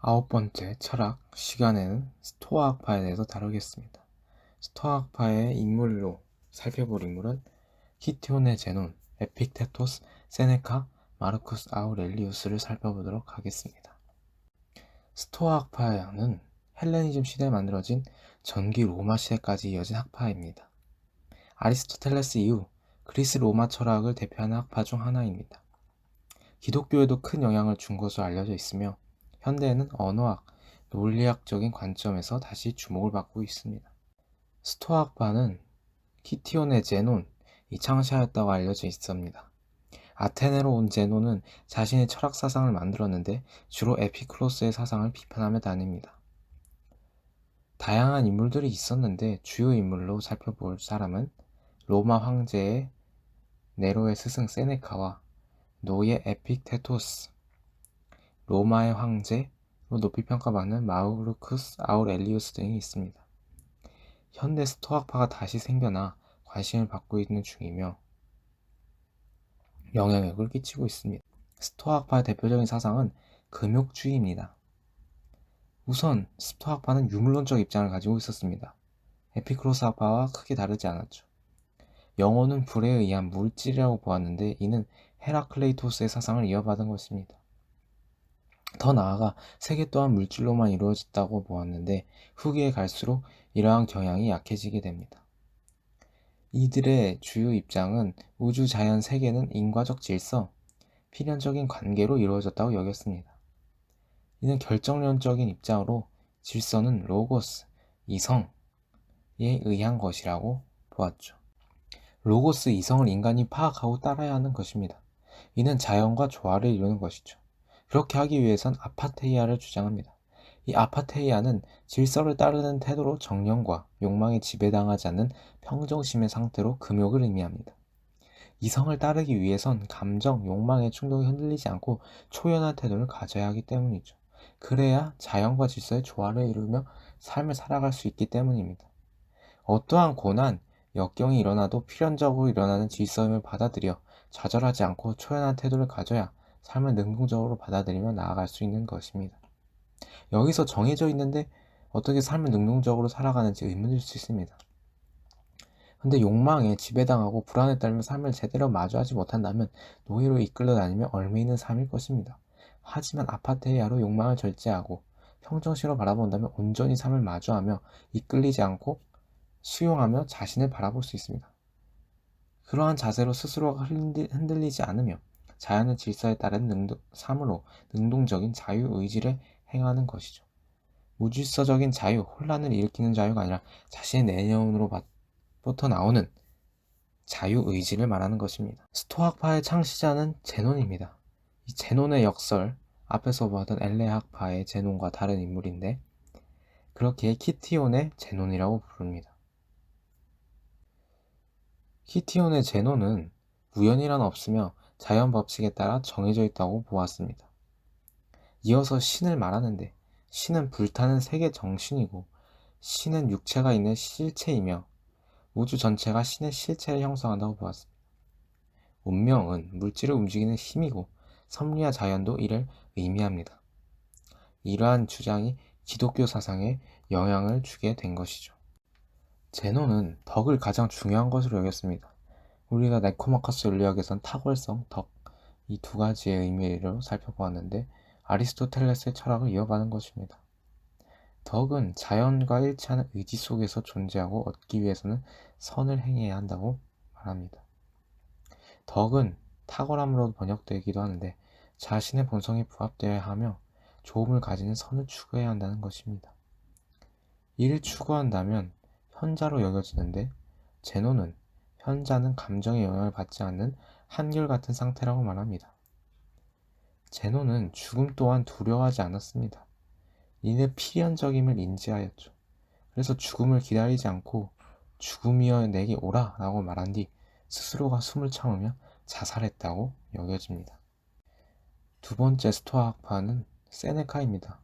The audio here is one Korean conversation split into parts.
9번째 철학 시간에는 스토아 학파에 대해서 다루겠습니다. 스토아 학파의 인물로 살펴볼 인물은 키티오네 제논, 에픽테토스, 세네카, 마르쿠스 아우렐리우스를 살펴보도록 하겠습니다. 스토아 학파는 헬레니즘 시대에 만들어진 전기 로마 시대까지 이어진 학파입니다. 아리스토텔레스 이후 그리스 로마 철학을 대표하는 학파 중 하나입니다. 기독교에도 큰 영향을 준 것으로 알려져 있으며 현대에는 언어학, 논리학적인 관점에서 다시 주목을 받고 있습니다. 스토아 학파는 키티오네 제논이 창시하였다고 알려져 있습니다. 아테네로 온 제논은 자신의 철학 사상을 만들었는데 주로 에피쿠로스의 사상을 비판하며 다닙니다. 다양한 인물들이 있었는데 주요 인물로 살펴볼 사람은 로마 황제의 네로의 스승 세네카와 노예 에픽테토스, 로마의 황제로 높이 평가받는 마우르쿠스 아우렐리우스 등이 있습니다. 현대 스토아파가 다시 생겨나 관심을 받고 있는 중이며 영향력을 끼치고 있습니다. 스토아파의 대표적인 사상은 금욕주의입니다. 우선 스토아파는 유물론적 입장을 가지고 있었습니다. 에피쿠로스 학파와 크게 다르지 않았죠. 영혼은 불에 의한 물질이라고 보았는데 이는 헤라클레이토스의 사상을 이어받은 것입니다. 더 나아가 세계 또한 물질로만 이루어졌다고 보았는데 후기에 갈수록 이러한 경향이 약해지게 됩니다. 이들의 주요 입장은 우주 자연 세계는 인과적 질서, 필연적인 관계로 이루어졌다고 여겼습니다. 이는 결정론적인 입장으로 질서는 로고스, 이성에 의한 것이라고 보았죠. 로고스 이성을 인간이 파악하고 따라야 하는 것입니다. 이는 자연과 조화를 이루는 것이죠. 그렇게 하기 위해선 아파테이아를 주장합니다. 이 아파테이아는 질서를 따르는 태도로 정령과 욕망에 지배당하지 않는 평정심의 상태로 금욕을 의미합니다. 이성을 따르기 위해선 감정, 욕망의 충동이 흔들리지 않고 초연한 태도를 가져야 하기 때문이죠. 그래야 자연과 질서의 조화를 이루며 삶을 살아갈 수 있기 때문입니다. 어떠한 고난, 역경이 일어나도 필연적으로 일어나는 질서임을 받아들여 좌절하지 않고 초연한 태도를 가져야 삶을 능동적으로 받아들이며 나아갈 수 있는 것입니다. 여기서 정해져 있는데 어떻게 삶을 능동적으로 살아가는지 의문일 수 있습니다. 근데 욕망에 지배당하고 불안에 떨며 삶을 제대로 마주하지 못한다면 노예로 이끌려 다니며 얽매이는 삶일 것입니다. 하지만 아파테이아로 욕망을 절제하고 평정심으로 바라본다면 온전히 삶을 마주하며 이끌리지 않고 수용하며 자신을 바라볼 수 있습니다. 그러한 자세로 스스로가 흔들리지 않으며 자연의 질서에 따른 삶으로 능동적인 자유의지를 행하는 것이죠. 무질서적인 자유, 혼란을 일으키는 자유가 아니라 자신의 내면으로부터 나오는 자유의지를 말하는 것입니다. 스토아파의 창시자는 제논입니다. 이 제논의 역설, 앞에서 보았던 엘레 학파의 제논과 다른 인물인데 그렇게 키티온의 제논이라고 부릅니다. 키티온의 제논은 우연이란 없으며 자연 법칙에 따라 정해져 있다고 보았습니다. 이어서 신을 말하는데 신은 불타는 세계 정신이고 신은 육체가 있는 실체이며 우주 전체가 신의 실체를 형성한다고 보았습니다. 운명은 물질을 움직이는 힘이고 섭리와 자연도 이를 의미합니다. 이러한 주장이 기독교 사상에 영향을 주게 된 것이죠. 제논은 덕을 가장 중요한 것으로 여겼습니다. 우리가 네코마커스 윤리학에선 탁월성, 덕, 이 두 가지의 의미로 살펴보았는데 아리스토텔레스의 철학을 이어가는 것입니다. 덕은 자연과 일치하는 의지 속에서 존재하고 얻기 위해서는 선을 행해야 한다고 말합니다. 덕은 탁월함으로 번역되기도 하는데 자신의 본성에 부합되어야 하며 조음을 가지는 선을 추구해야 한다는 것입니다. 이를 추구한다면 현자로 여겨지는데 제논은 현자는 감정의 영향을 받지 않는 한결같은 상태라고 말합니다. 제논은 죽음 또한 두려워하지 않았습니다. 이는 필연적임을 인지하였죠. 그래서 죽음을 기다리지 않고 죽음이여 내게 오라 라고 말한 뒤 스스로가 숨을 참으며 자살했다고 여겨집니다. 두 번째 스토아 학파는 세네카입니다.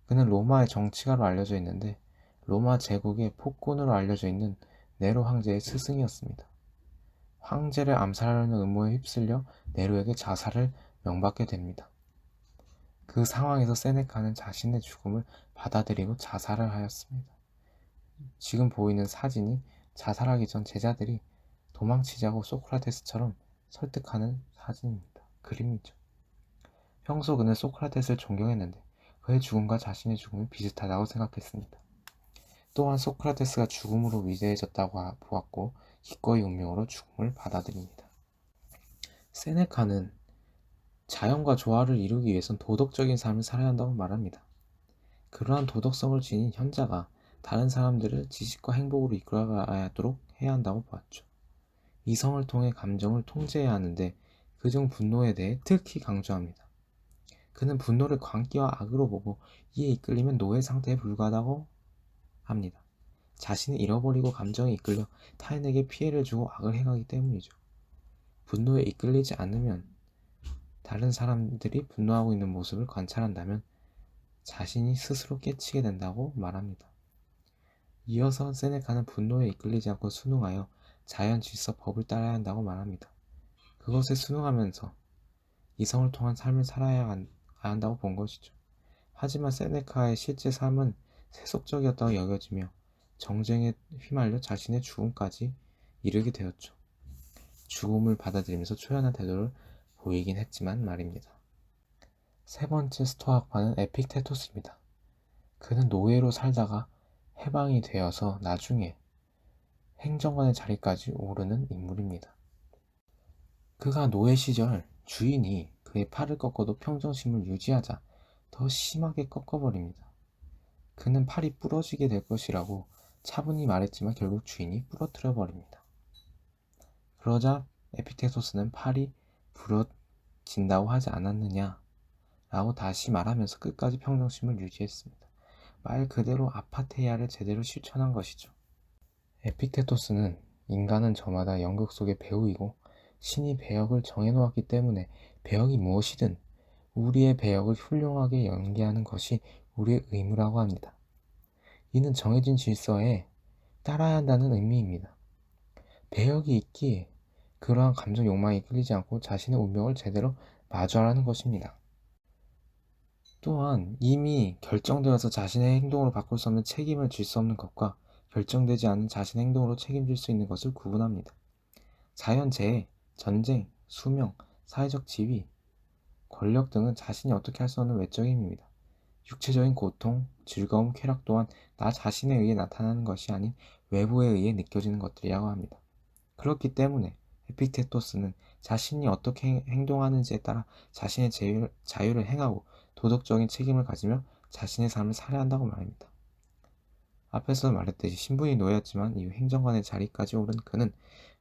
그는 로마의 정치가로 알려져 있는데 로마 제국의 폭군으로 알려져 있는 네로 황제의 스승이었습니다. 황제를 암살하려는 음모에 휩쓸려 네로에게 자살을 명받게 됩니다. 그 상황에서 세네카는 자신의 죽음을 받아들이고 자살을 하였습니다. 지금 보이는 사진이 자살하기 전 제자들이 도망치자고 소크라테스처럼 설득하는 사진입니다. 그림이죠. 평소 그는 소크라테스를 존경했는데 그의 죽음과 자신의 죽음이 비슷하다고 생각했습니다. 또한 소크라테스가 죽음으로 위대해졌다고 보았고 기꺼이 운명으로 죽음을 받아들입니다. 세네카는 자연과 조화를 이루기 위해선 도덕적인 삶을 살아야 한다고 말합니다. 그러한 도덕성을 지닌 현자가 다른 사람들을 지식과 행복으로 이끌어가도록 해야 한다고 보았죠. 이성을 통해 감정을 통제해야 하는데 그중 분노에 대해 특히 강조합니다. 그는 분노를 광기와 악으로 보고 이에 이끌리면 노예 상태에 불과하다고 합니다. 자신을 잃어버리고 감정에 이끌려 타인에게 피해를 주고 악을 행하기 때문이죠. 분노에 이끌리지 않으면 다른 사람들이 분노하고 있는 모습을 관찰한다면 자신이 스스로 깨치게 된다고 말합니다. 이어서 세네카는 분노에 이끌리지 않고 순응하여 자연 질서 법을 따라야 한다고 말합니다. 그것에 순응하면서 이성을 통한 삶을 살아야 한다고 본 것이죠. 하지만 세네카의 실제 삶은 세속적이었다고 여겨지며 정쟁에 휘말려 자신의 죽음까지 이르게 되었죠. 죽음을 받아들이면서 초연한 태도를 보이긴 했지만 말입니다. 세 번째 스토아학파는 에픽테토스입니다. 그는 노예로 살다가 해방이 되어서 나중에 행정관의 자리까지 오르는 인물입니다. 그가 노예 시절 주인이 그의 팔을 꺾어도 평정심을 유지하자 더 심하게 꺾어버립니다. 그는 팔이 부러지게 될 것이라고 차분히 말했지만 결국 주인이 부러뜨려 버립니다. 그러자 에피테토스는 팔이 부러진다고 하지 않았느냐 라고 다시 말하면서 끝까지 평정심을 유지했습니다. 말 그대로 아파테이아를 제대로 실천한 것이죠. 에픽테토스는 인간은 저마다 연극 속의 배우이고 신이 배역을 정해놓았기 때문에 배역이 무엇이든 우리의 배역을 훌륭하게 연기하는 것이 우리의 의무라고 합니다. 이는 정해진 질서에 따라야 한다는 의미입니다. 배역이 있기에 그러한 감정 욕망에 이끌리지 않고 자신의 운명을 제대로 마주하라는 것입니다. 또한 이미 결정되어서 자신의 행동으로 바꿀 수 없는 책임을 질 수 없는 것과 결정되지 않은 자신의 행동으로 책임질 수 있는 것을 구분합니다. 자연재해, 전쟁, 수명, 사회적 지위, 권력 등은 자신이 어떻게 할 수 없는 외적인 힘입니다. 육체적인 고통, 즐거움, 쾌락 또한 나 자신에 의해 나타나는 것이 아닌 외부에 의해 느껴지는 것들이라고 합니다. 그렇기 때문에 에픽테토스는 자신이 어떻게 행동하는지에 따라 자신의 자유를 행하고 도덕적인 책임을 가지며 자신의 삶을 살아야 한다고 말합니다. 앞에서 말했듯이 신분이 노예였지만 이후 행정관의 자리까지 오른 그는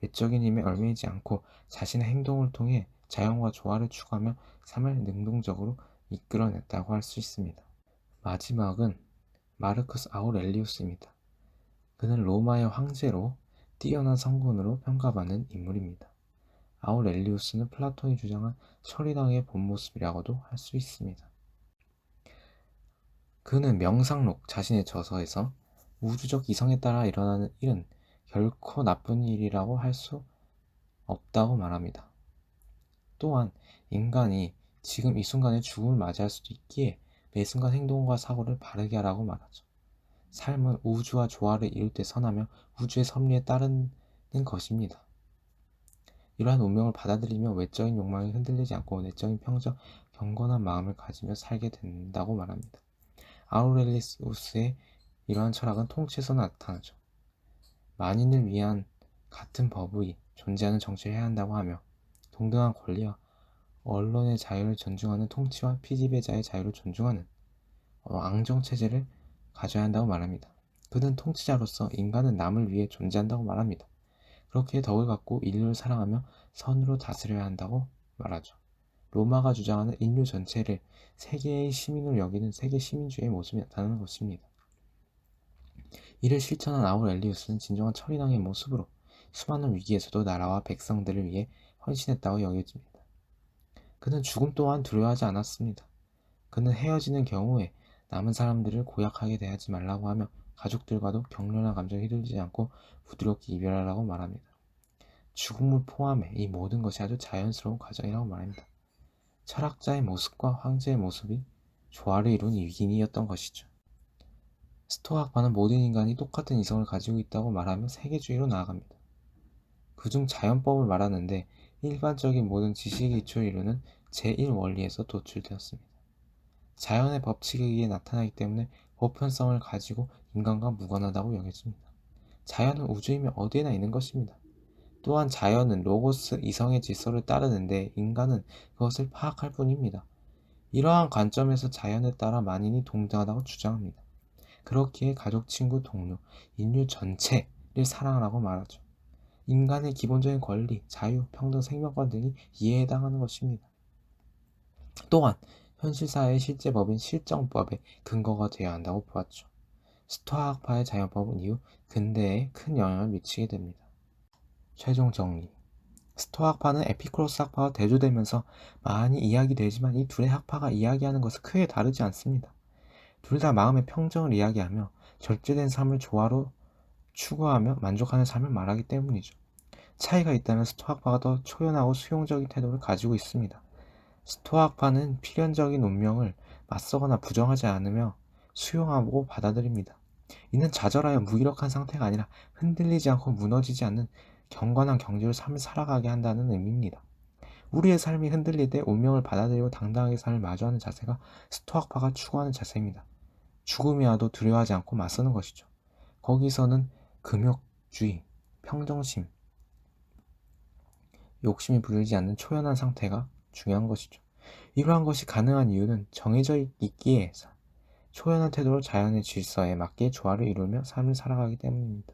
외적인 힘에 얽매이지 않고 자신의 행동을 통해 자연과 조화를 추구하며 삶을 능동적으로 이끌어냈다고 할 수 있습니다. 마지막은 마르크스 아우렐리우스입니다. 그는 로마의 황제로 뛰어난 성군으로 평가받는 인물입니다. 아우렐리우스는 플라톤이 주장한 서리당의 본모습이라고도 할 수 있습니다. 그는 명상록 자신의 저서에서 우주적 이성에 따라 일어나는 일은 결코 나쁜 일이라고 할 수 없다고 말합니다. 또한 인간이 지금 이 순간에 죽음을 맞이할 수도 있기에 매 순간 행동과 사고를 바르게 하라고 말하죠. 삶은 우주와 조화를 이룰 때 선하며 우주의 섭리에 따르는 것입니다. 이러한 운명을 받아들이며 외적인 욕망에 흔들리지 않고 내적인 평정, 경건한 마음을 가지며 살게 된다고 말합니다. 아우렐리우스의 이러한 철학은 통치에서 나타나죠. 만인을 위한 같은 법이 존재하는 정치를 해야 한다고 하며 동등한 권리와 언론의 자유를 존중하는 통치와 피지배자의 자유를 존중하는 앙정체제를 가져야 한다고 말합니다. 그는 통치자로서 인간은 남을 위해 존재한다고 말합니다. 그렇게 덕을 갖고 인류를 사랑하며 선으로 다스려야 한다고 말하죠. 로마가 주장하는 인류 전체를 세계의 시민으로 여기는 세계 시민주의의 모습이 나타나는 것입니다. 이를 실천한 아우렐리우스는 진정한 철인왕의 모습으로 수많은 위기에서도 나라와 백성들을 위해 헌신했다고 여겨집니다. 그는 죽음 또한 두려워하지 않았습니다. 그는 헤어지는 경우에 남은 사람들을 고약하게 대하지 말라고 하며 가족들과도 격렬한 감정에 휘둘리지 않고 부드럽게 이별하라고 말합니다. 죽음을 포함해 이 모든 것이 아주 자연스러운 과정이라고 말합니다. 철학자의 모습과 황제의 모습이 조화를 이룬 위기인이었던 것이죠. 스토아학파는 모든 인간이 똑같은 이성을 가지고 있다고 말하며 세계주의로 나아갑니다. 그중 자연법을 말하는데 일반적인 모든 지식의 기초를 이루는 제1원리에서 도출되었습니다. 자연의 법칙에 의해 나타나기 때문에 보편성을 가지고 인간과 무관하다고 여겨집니다. 자연은 우주이며 어디에나 있는 것입니다. 또한 자연은 로고스 이성의 질서를 따르는데 인간은 그것을 파악할 뿐입니다. 이러한 관점에서 자연에 따라 만인이 동등하다고 주장합니다. 그렇기에 가족, 친구, 동료, 인류 전체를 사랑하라고 말하죠. 인간의 기본적인 권리, 자유, 평등, 생명권 등이 이에 해당하는 것입니다. 또한 현실사회의 실제 법인 실정법의 근거가 되어야 한다고 보았죠. 스토아학파의 자연법은 이후 근대에 큰 영향을 미치게 됩니다. 최종 정리. 스토아학파는 에피쿠로스 학파와 대조되면서 많이 이야기되지만 이 둘의 학파가 이야기하는 것은 크게 다르지 않습니다. 둘 다 마음의 평정을 이야기하며 절제된 삶을 조화로 추구하며 만족하는 삶을 말하기 때문이죠. 차이가 있다면 스토아학파가 더 초연하고 수용적인 태도를 가지고 있습니다. 스토아학파는 필연적인 운명을 맞서거나 부정하지 않으며 수용하고 받아들입니다. 이는 좌절하여 무기력한 상태가 아니라 흔들리지 않고 무너지지 않는 경건한 경지로 삶을 살아가게 한다는 의미입니다. 우리의 삶이 흔들릴 때 운명을 받아들이고 당당하게 삶을 마주하는 자세가 스토아학파가 추구하는 자세입니다. 죽음이 와도 두려워하지 않고 맞서는 것이죠. 거기서는 금욕주의, 평정심, 욕심이 부리지 않는 초연한 상태가 중요한 것이죠. 이러한 것이 가능한 이유는 정해져 있기에 초연한 태도로 자연의 질서에 맞게 조화를 이루며 삶을 살아가기 때문입니다.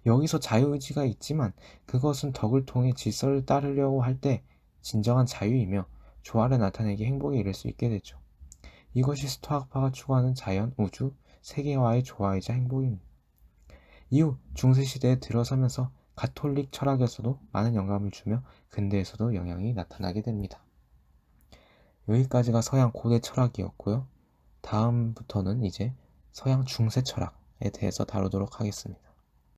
여기서 자유의지가 있지만 그것은 덕을 통해 질서를 따르려고 할 때 진정한 자유이며 조화를 나타내기 행복에 이를 수 있게 되죠. 이것이 스토아학파가 추구하는 자연, 우주, 세계와의 조화이자 행복입니다. 이후 중세시대에 들어서면서 가톨릭 철학에서도 많은 영감을 주며 근대에서도 영향이 나타나게 됩니다. 여기까지가 서양 고대 철학이었고요. 다음부터는 이제 서양 중세 철학에 대해서 다루도록 하겠습니다.